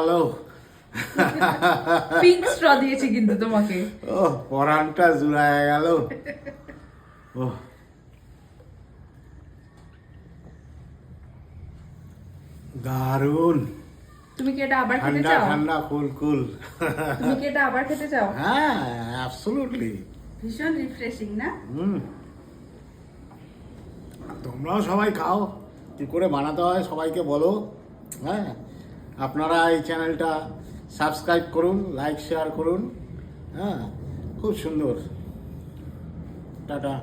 গেল। Pink straw দিয়েছি কিন্তু তোমাকে। ও পরানটা জুড়ায় গেল। ও দারুণ। তুমি কি এটা আবার খেতে ঠান্ডা চাও? ঠান্ডা কুল কুল। তুমি কি এটা আবার খেতে চাও? হ্যাঁ অ্যাবসলিউটলি। ভীষণ রিফ্রেশিং না? তোমরাও সবাই খাও, কি করে বানাতে হয় সবাইকে বলো। হ্যাঁ, আপনারা এই চ্যানেলটা সাবস্ক্রাইব করুন, লাইক শেয়ার করুন। হ্যাঁ, খুব সুন্দর। টাটা।